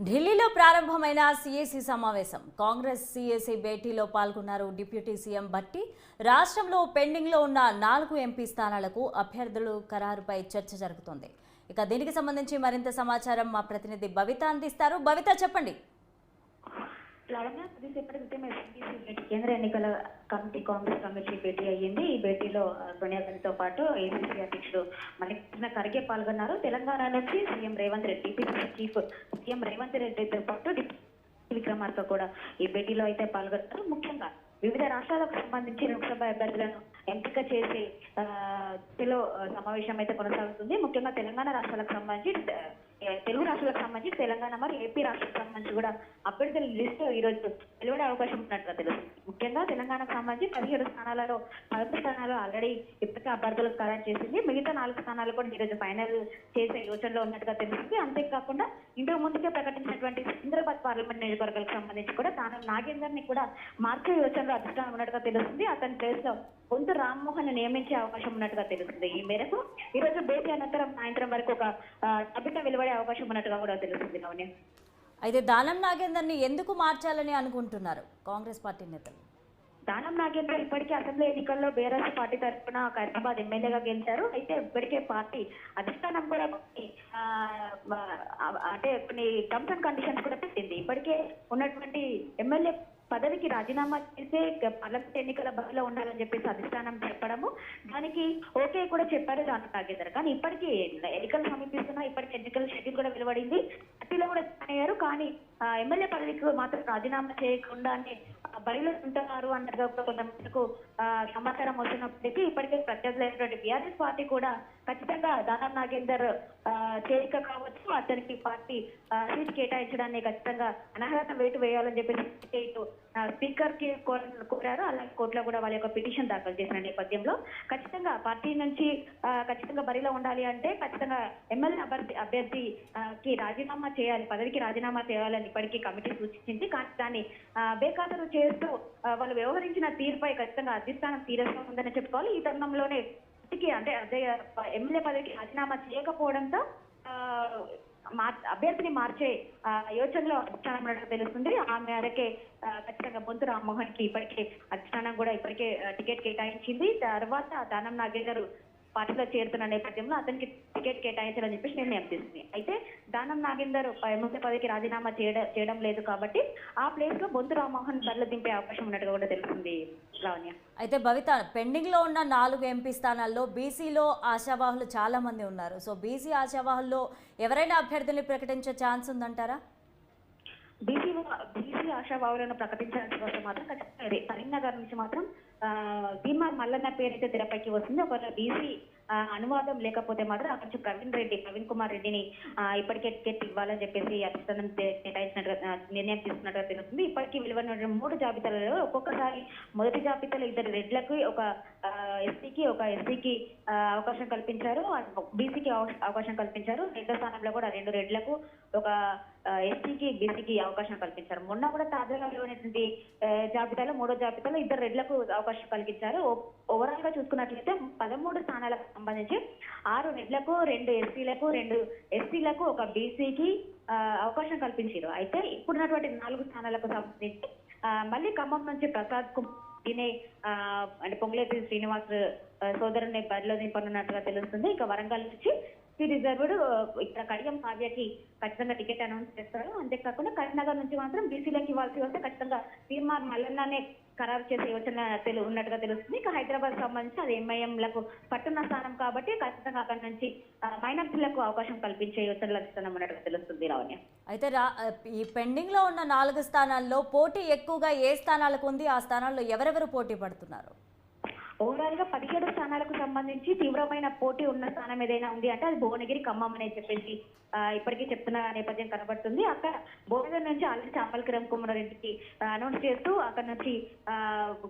ఢిల్లీలో ప్రారంభమైన సిఎసి సమావేశం. కాంగ్రెస్ సిఎసి భేటీలో పాల్గొన్నారు డిప్యూటీ సీఎం భట్టి. రాష్ట్రంలో పెండింగ్లో ఉన్న 4 ఎంపీ స్థానాలకు అభ్యర్థులు ఖరారుపై చర్చ జరుగుతోంది. ఇక దీనికి సంబంధించి మరింత సమాచారం మా ప్రతినిధి భవిత అందిస్తారు. భవిత, చెప్పండి. కేంద్ర ఎన్నికల కమిటీ కాంగ్రెస్ కమిటీ భేటీ అయ్యింది. ఈ భేటీలో సోనియా గాంధీతో పాటు ఏసీసీ అధ్యక్షుడు మల్లికార్జున ఖర్గే పాల్గొన్నారు. తెలంగాణ నుంచి CM Revanth Reddy, TPC chief CM Revanth రెడ్డితో పాటు విక్రమార్క కూడా ఈ భేటీలో అయితే పాల్గొన్నారు. ముఖ్యంగా వివిధ రాష్ట్రాలకు సంబంధించి లోక్సభ అభ్యర్థులను ఎంపిక చేసే సమావేశం అయితే కొనసాగుతుంది. ముఖ్యంగా తెలంగాణ రాష్ట్రాలకు సంబంధించి, తెలుగు రాష్ట్రాలకు సంబంధించి తెలంగాణ మరియు ఏపీ రాష్ట్రాలకు సంబంధించి కూడా అభ్యర్థుల లిస్టు ఈ రోజు వెలువడే అవకాశం ఉన్నట్టుగా తెలుస్తుంది. ముఖ్యంగా తెలంగాణకు సంబంధించి 17 స్థానాలలో 11 స్థానాలు ఆల్రెడీ ఇప్పటికే అభ్యర్థులకు ఖరారు చేసింది. మిగతా 4 స్థానాలు కూడా ఈరోజు ఫైనల్ చేసే యోచనలో ఉన్నట్టుగా తెలుస్తుంది. అంతేకాకుండా ఇంతకు ముందుకే ప్రకటించినటువంటి సికింద్రాబాద్ పార్లమెంట్ నియోజకవర్గాలకు సంబంధించి కూడా దానం నాగేందర్ ని కూడా మార్చే యోచనలో అధిష్టానం ఉన్నట్టుగా తెలుస్తుంది. అతని ప్లేస్ లో బొంతు రామ్మోహన్ నియమించే అవకాశం ఉన్నట్టుగా తెలుస్తుంది. ఈ మేరకు ఈ రోజు భేటీ అనంతరం సాయంత్రం వరకు ఒక జాబితా వెలువడే అవకాశం ఉన్నట్టుగా కూడా తెలుస్తుంది. నవని, అయితే దానం నాగేందర్ని ఎందుకు మార్చాలని అనుకుంటున్నారు కాంగ్రెస్ పార్టీ నేతలు? దానం నాగేందర్ ఇప్పటికే అసెంబ్లీ ఎన్నికల్లో బీఆర్ఎస్ పార్టీ తరఫున హైదరాబాద్ ఎమ్మెల్యేగా గెలిచారు. అయితే ఇప్పటికే పార్టీ అధిష్టానం కూడా అంటే కొన్ని టర్మ్స్ అండ్ కండిషన్స్ కూడా పెట్టింది. ఇప్పటికే ఉన్నటువంటి ఎమ్మెల్యే పదవికి రాజీనామా చేసే పార్లమెంట్ ఎన్నికల బరిలో ఉండాలని చెప్పేసి అధిష్టానం చెప్పడము, దానికి ఓకే కూడా చెప్పారు దానం నాగేందర్. కానీ ఇప్పటికీ ఎన్నికలు సమీపిస్తున్నా, ఇప్పటికీ ఎన్నికల షెడ్యూల్ కూడా వెలువడింది, పార్టీలో కూడా జాయిన్ అయ్యారు. కానీ ఎమ్మెల్యే పదవికి మాత్రం రాజీనామా చేయకుండానే బరిలో ఉంటున్నారు అన్నట్టుగా కొంతమందికి సమాచారం వస్తున్నప్పటికీ ఇప్పటికే ప్రత్యర్థులైనటువంటి బీఆర్ఎస్ పార్టీ కూడా ఖచ్చితంగా దానం నాగేందర్ చేరిక కావచ్చు, అతనికి పార్టీ సీట్ కేటాయించడాన్ని ఖచ్చితంగా అనర్హత వేటు వేయాలని చెప్పేసి స్పీకర్ కి కోరారు. అలాగే కోర్టులో కూడా వాళ్ళ యొక్క పిటిషన్ దాఖలు చేసిన నేపథ్యంలో ఖచ్చితంగా పార్టీ నుంచి ఖచ్చితంగా బరిలో ఉండాలి అంటే ఖచ్చితంగా ఎమ్మెల్యే అభ్యర్థికి రాజీనామా చేయాలి, పదవికి రాజీనామా చేయాలని ఇప్పటికీ కమిటీ సూచించింది. కానీ దాన్ని బేఖాతరు చేస్తూ వాళ్ళు వ్యవహరించిన తీరుపై ఖచ్చితంగా అధిష్టానం సీరియస్ గా ఉందని చెప్పుకోవాలి. ఈ తరుణంలోనే అంటే అదే ఎమ్మెల్యే పదవికి రాజీనామా చేయకపోవడంతో అభ్యర్థిని మార్చే యోచనలో అధిష్టానం ఉన్నట్టు తెలుస్తుంది. ఆ మేరకే ఖచ్చితంగా బొంతు రామ్మోహన్ కి ఇప్పటికే అధిష్టానం కూడా ఇప్పటికే టికెట్ కేటాయించింది. తర్వాత దానం నాగేందర్ పార్టీలో చేరుతున్న నేపథ్యంలో అతనికి టికెట్ కేటాయించాలని చెప్పేసి నిర్ణయం తీసుకుంది. అయితే దానం నాగేందర్ ఎమ్మెల్యే పదవికి రాజీనామా చేయడం లేదు కాబట్టి ఆ ప్లేస్ లో బొంతు రామ్మోహన్ బరిలో దింపే అవకాశం ఉన్నట్టుగా కూడా తెలుస్తుంది. లావణ్య, అయితే భవిత, పెండింగ్ లో ఉన్న 4 ఎంపీ స్థానాల్లో బీసీలో ఆశావాహులు చాలా మంది ఉన్నారు. సో బీసీ ఆశావాహుల్లో ఎవరైనా అభ్యర్థుల్ని ప్రకటించే ఛాన్స్ ఉందంటారా? బీసీ ఆశావాహులను ప్రకటించాల్సిన కోసం మాత్రం ఖచ్చితంగా కరీంనగర్ నుంచి మాత్రం భీమార్ మల్లన్న పేరైతే తెరపైకి వస్తుంది. ఒక బీసీ అనువాదం లేకపోతే మాత్రం అక్కడ నుంచి ప్రవీణ్ కుమార్ రెడ్డిని ఇప్పటికే టికెట్ ఇవ్వాలని చెప్పేసి అధిష్టానం కేటాయించినట్టుగా నిర్ణయం తీసుకున్నట్టుగా తెలుస్తుంది. ఇప్పటికీ విలువైన 3 జాబితాలలో ఒక్కొక్కసారి మొదటి జాబితాలో 2 రెడ్లకు, ఒక ఎస్సీకి, ఒక ఎస్సీకి అవకాశం కల్పించారు, బీసీకి అవకాశం కల్పించారు. రెండో స్థానంలో కూడా 2 రెడ్లకు, ఒక ఎస్సీకి, బీసీకి అవకాశం కల్పించారు. మొన్న కూడా తాజాగా విలువైనటువంటి జాబితాలో 3వ జాబితాలో 2 రెడ్లకు అవకాశం కల్పించారు. ఓవరాల్ గా చూసుకున్నట్లయితే 13 స్థానాలకు సంబంధించి 6 రెడ్లకు, 2 ఎస్సీలకు, 2 ఎస్సీలకు, ఒక బీసీకి అవకాశం కల్పించారు. అయితే ఇప్పుడున్నటువంటి 4 స్థానాలకు సంబంధించి మళ్ళీ ఖమ్మం నుంచి ప్రసాద్ కుమార్ అంటే పొంగులేటి శ్రీనివాస్ సోదరుని బరిలో దింపనున్నట్టుగా తెలుస్తుంది. ఇక వరంగల్ నుంచి రిజర్వ్డ్ ఇక్కడ కడియం కావ్యకి ఖచ్చితంగా టికెట్ అనౌన్స్ చేస్తారు. అంతేకాకుండా కరీంనగర్ నుంచి మాత్రం బీసీలకు ఇవ్వాల్సి వస్తే ఖచ్చితంగా భీమార్ మల్లన్ననే ఖరారు చేసే యోచన ఉన్నట్టుగా తెలుస్తుంది. ఇక హైదరాబాద్ సంబంధించి అది ఎంఐఎంలకు పట్టున్న స్థానం కాబట్టి ఖచ్చితంగా అక్కడి నుంచి మైనార్టీలకు అవకాశం కల్పించే యోచనలు అధిష్టానం ఉన్నట్టుగా తెలుస్తుంది. లావణ్య, అయితే ఈ పెండింగ్ లో ఉన్న 4 స్థానాల్లో పోటీ ఎక్కువగా ఏ స్థానాలకు ఉంది? ఆ స్థానాల్లో ఎవరెవరు పోటీ పడుతున్నారు? ఓవరాల్ గా 17 స్థానాలకు సంబంధించి తీవ్రమైన పోటీ ఉన్న స్థానం ఏదైనా ఉంది అంటే అది భువనగిరి, ఖమ్మం అని చెప్పేసి ఇప్పటికీ చెప్తున్న నేపథ్యం కనబడుతుంది. అక్కడ భువనగిరి నుంచి ఆల్రెడీ చాపల్కి కుమార్ రెడ్డికి అనౌన్స్ చేస్తూ అక్కడ నుంచి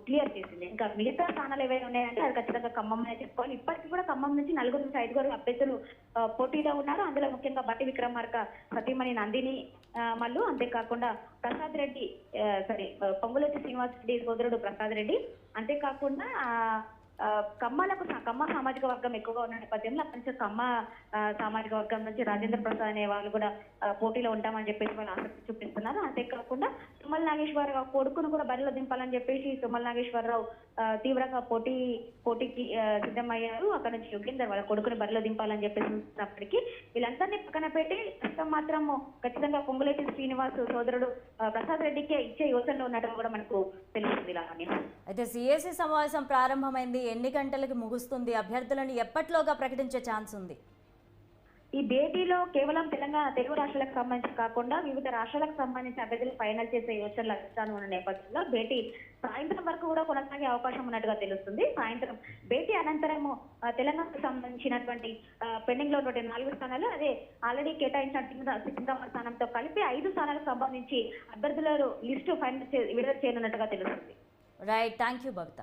క్లియర్ చేసింది. ఇంకా మిగతా స్థానాలు ఏవైనా ఉన్నాయంటే అది ఖచ్చితంగా ఖమ్మం అనే చెప్పుకోవాలి. ఇప్పటికీ కూడా ఖమ్మం నుంచి 4 నుంచి 5 అభ్యర్థులు పోటీలో ఉన్నారు. అందులో ముఖ్యంగా బట్టి విక్రమార్క సతీమణి నందిని మల్లు, అంతేకాకుండా ప్రసాద్ రెడ్డి పొంగులేటి శ్రీనివాస్ రెడ్డి సోదరుడు ప్రసాద్ రెడ్డి, అంతేకాకుండా కమ్మ సామాజిక వర్గం ఎక్కువగా ఉన్న నేపథ్యంలో అక్కడి నుంచి కమ్మ సామాజిక వర్గం నుంచి రాజేంద్ర ప్రసాద్ అనే వాళ్ళు కూడా పోటీలో ఉంటామని చెప్పేసి వాళ్ళు ఆసక్తి చూపిస్తున్నారు. అంతేకాకుండా తుమ్మల నాగేశ్వరరావు కొడుకును కూడా బరిలో దింపాలని చెప్పేసి తుమ్మల నాగేశ్వరరావు తీవ్రంగా పోటీకి సిద్ధమయ్యారు. అక్కడ నుంచి యోగేందర్ వాళ్ళ కొడుకుని బరిలో దింపాలని చెప్పేసినప్పటికీ వీళ్ళందరినీ పక్కన పెట్టి ప్రస్తుతం మాత్రం ఖచ్చితంగా పొంగులేటి శ్రీనివాస్ సోదరుడు ప్రసాద్ రెడ్డికే ఇచ్చే యోచనలో ఉన్నట్టు కూడా మనకు తెలుస్తుంది. లావణ్య, అయితే సిఎసి సమావేశం ప్రారంభమైంది, ఎన్ని గంటలకు ముగుస్తుంది, అభ్యర్థులను ఎప్పట్లోగా ప్రకటించే ఛాన్స్ ఉంది? ఈ భేటీలో కేవలం తెలుగు రాష్ట్రాలకు సంబంధించి కాకుండా వివిధ రాష్ట్రాలకు సంబంధించి అభ్యర్థులు ఫైనల్ చేసే యోచనలు అధిష్టానం ఉన్న నేపథ్యంలో భేటీ సాయంత్రం వరకు కూడా కొనసాగే అవకాశం ఉన్నట్టుగా తెలుస్తుంది. సాయంత్రం భేటీ అనంతరము తెలంగాణకు సంబంధించినటువంటి పెండింగ్ లో ఉన్నటువంటి 4 స్థానాలు, అదే ఆల్రెడీ కేటాయించిన సికింద్రాబాద్ స్థానంతో కలిపి 5 స్థానాలకు సంబంధించి అభ్యర్థుల లిస్టు ఫైనల్ విడుదల చేయనున్నట్టుగా తెలుస్తుంది. Right, thank you Bhakta.